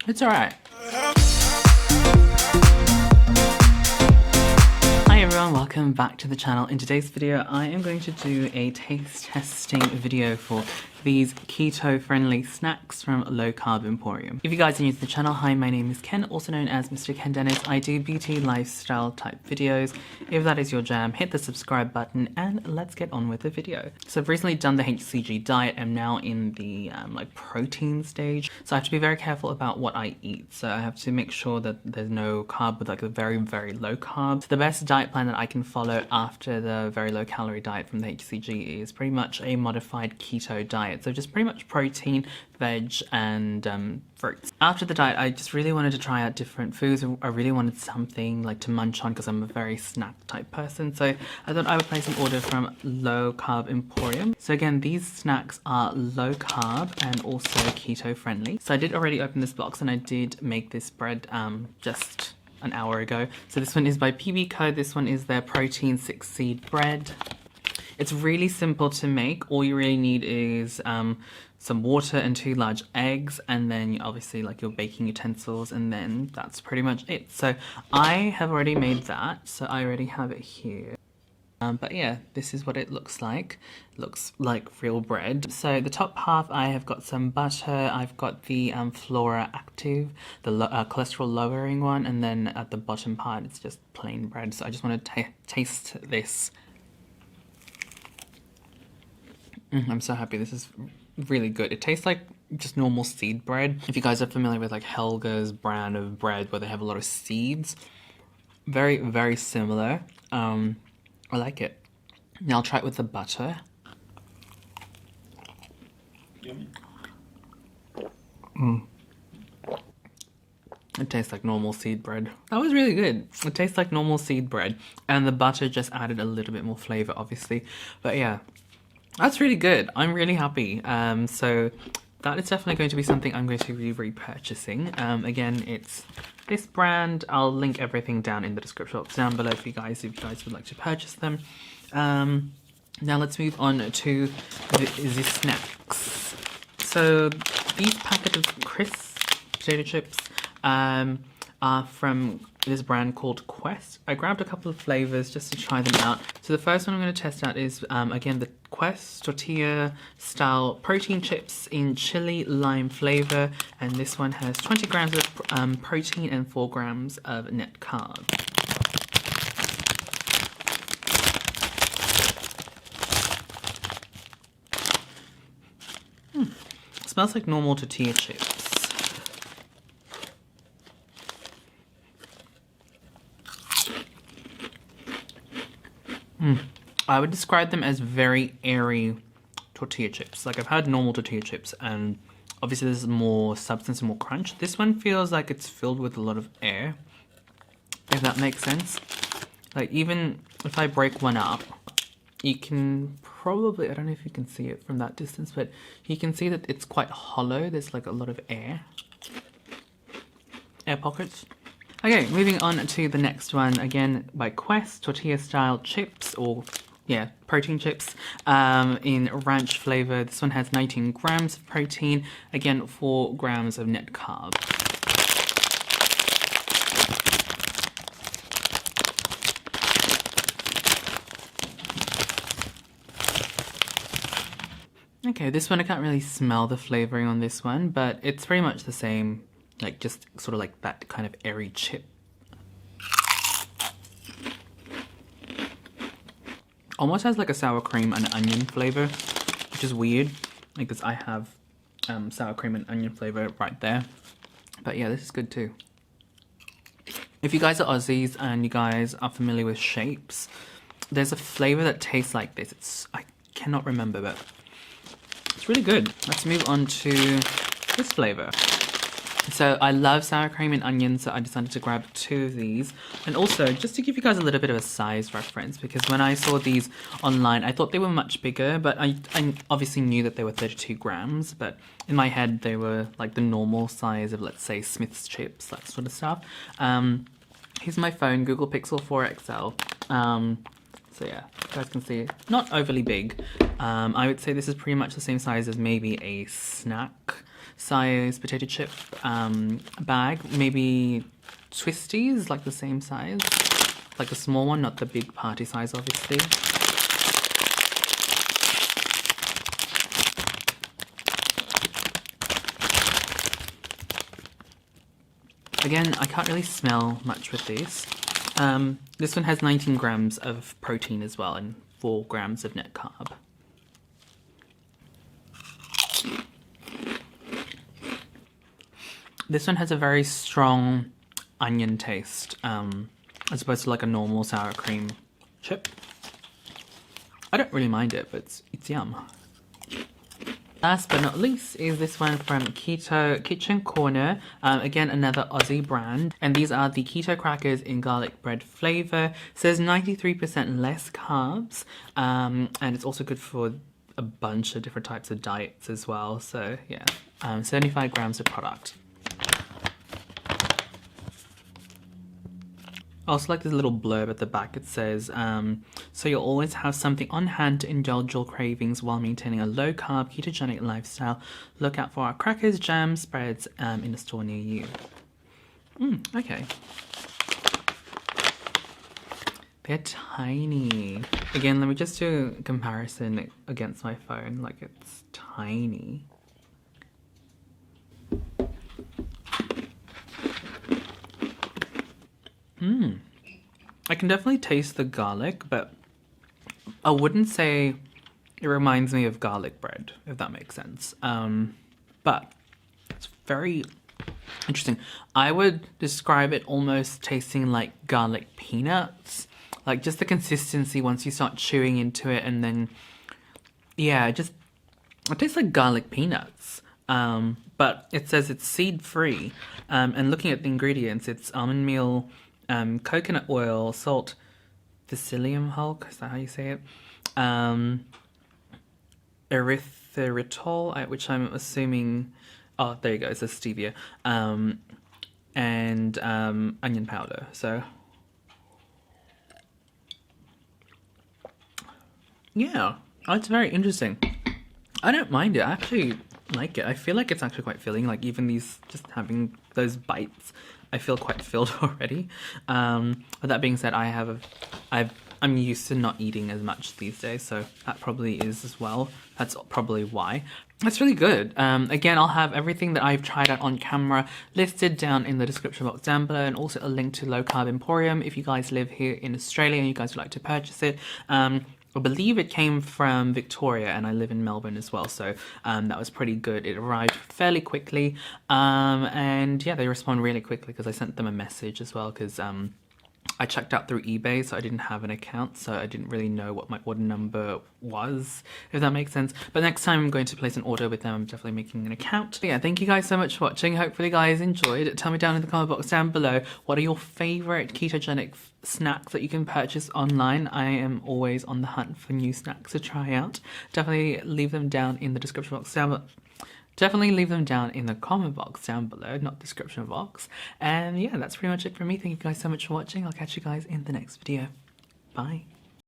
It's alright. Hi everyone, welcome back to the channel. In today's video, I am going to do a taste testing video for these keto-friendly snacks from Low Carb Emporium. If you guys are new to the channel, hi, my name is Ken, also known as MrKenDenis. I do beauty lifestyle type videos. If that is your jam, hit the subscribe button and let's get on with the video. So I've recently done the HCG diet. I'm now in the like protein stage, so I have to be very careful about what I eat. So I have to make sure that there's no carb with like a very low carb. So the best diet plan that I can follow after the very low calorie diet from the HCG is pretty much a modified keto diet. So just pretty much protein, veg, and fruits. After the diet, I just really wanted to try out different foods. I really wanted something like to munch on because I'm a very snack type person. So I thought I would place an order from Low Carb Emporium. So again, these snacks are low carb and also keto friendly. So I did already open this box and I did make this bread just an hour ago. So this one is by PBco. This one is their protein 6-seed bread. It's really simple to make. All you really need is some water and 2 large eggs, and then obviously like your baking utensils, and then that's pretty much it. So I have already made that, so I already have it here. But yeah, this is what it looks like. It looks like real bread. So the top half, I have got some butter. I've got the Filmora Active, the cholesterol lowering one, and then at the bottom part, it's just plain bread. So I just want to taste this. I'm so happy. This is really good. It tastes like just normal seed bread. If you guys are familiar with like Helga's brand of bread where they have a lot of seeds, very similar. I like it. Now I'll try it with the butter. It tastes like normal seed bread. That was really good. It tastes like normal seed bread, and the butter just added a little bit more flavor, obviously. But yeah, that's really good. I'm really happy. So that is definitely going to be something I'm going to be repurchasing. Again, it's this brand. I'll link everything down in the description box down below if you guys would like to purchase them. Now let's move on to the snacks. So these packet of crisp potato chips are from this brand called Qwest. I grabbed a couple of flavors just to try them out. So the first one I'm going to test out is again the Qwest tortilla style protein chips in chili lime flavor, and this one has 20 grams of protein and 4 grams of net carb. Smells like normal tortilla chips. I would describe them as very airy tortilla chips. Like I've had normal tortilla chips and obviously there's more substance and more crunch. This one feels like it's filled with a lot of air, if that makes sense. Like even if I break one up, you can probably, I don't know if you can see it from that distance, but you can see that it's quite hollow. There's like a lot of air pockets. Okay, moving on to the next one, again by Qwest, tortilla style chips, or yeah, protein chips in ranch flavor. This one has 19 grams of protein, again 4 grams of net carb. Okay, this one I can't really smell the flavoring on this one, but it's pretty much the same, like just sort of like that kind of airy chip. Almost has like a sour cream and onion flavor, which is weird because I have sour cream and onion flavor right there. But yeah, this is good too. If you guys are Aussies and you guys are familiar with shapes, there's a flavor that tastes like this. I cannot remember, but it's really good. Let's move on to this flavor. So I love sour cream and onion, so I decided to grab 2 of these. And also, just to give you guys a little bit of a size reference, because when I saw these online, I thought they were much bigger, but I obviously knew that they were 32 grams, but in my head, they were like the normal size of, let's say, Smith's chips, that sort of stuff. Here's my phone, Google Pixel 4 XL. So yeah, you guys can see it. Not overly big. I would say this is pretty much the same size as maybe a snack size potato chip bag. Maybe twisties, like the same size. Like a small one, not the big party size, obviously. Again, I can't really smell much with these. This one has 19 grams of protein as well and 4 grams of net carb. This one has a very strong onion taste, as opposed to like a normal sour cream chip. I don't really mind it, but it's yum. Last but not least is this one from Keto Kitchen Corner. Again, another Aussie brand. And these are the keto crackers in garlic bread flavor. It says 93% less carbs. And it's also good for a bunch of different types of diets as well. So yeah, 75 grams of product. I also like this little blurb at the back. It says, so you'll always have something on hand to indulge your cravings while maintaining a low-carb, ketogenic lifestyle. Look out for our crackers, jams, spreads in a store near you. Okay. They're tiny. Again, let me just do a comparison against my phone. Like, it's tiny. I can definitely taste the garlic, but I wouldn't say it reminds me of garlic bread, if that makes sense. But it's very interesting. I would describe it almost tasting like garlic peanuts. Like just the consistency once you start chewing into it, and then, yeah, it tastes like garlic peanuts. But it says it's seed-free. And looking at the ingredients, it's almond meal, coconut oil, salt, psyllium hulk, is that how you say it? Erythritol, which I'm assuming, oh, there you go, it's a stevia, and onion powder. So yeah, oh, it's very interesting. I don't mind it. I actually like it. I feel like it's actually quite filling. Like even these, just having those bites, I feel quite filled already. But that being said, I'm used to not eating as much these days, so that probably is as well. That's probably why. That's really good. Again, I'll have everything that I've tried out on camera listed down in the description box down below, and also a link to Low Carb Emporium if you guys live here in Australia and you guys would like to purchase it. I believe it came from Victoria, and I live in Melbourne as well, so that was pretty good. It arrived fairly quickly, and yeah, they respond really quickly because I sent them a message as well, because I checked out through eBay, so I didn't have an account, so I didn't really know what my order number was, if that makes sense. But next time I'm going to place an order with them, I'm definitely making an account. But yeah, thank you guys so much for watching. Hopefully you guys enjoyed. Tell me down in the comment box down below, what are your favorite ketogenic snacks that you can purchase online? I am always on the hunt for new snacks to try out. Definitely leave them down in the description box down below. Definitely leave them down in the comment box down below, not description box. And yeah, that's pretty much it for me. Thank you guys so much for watching. I'll catch you guys in the next video. Bye.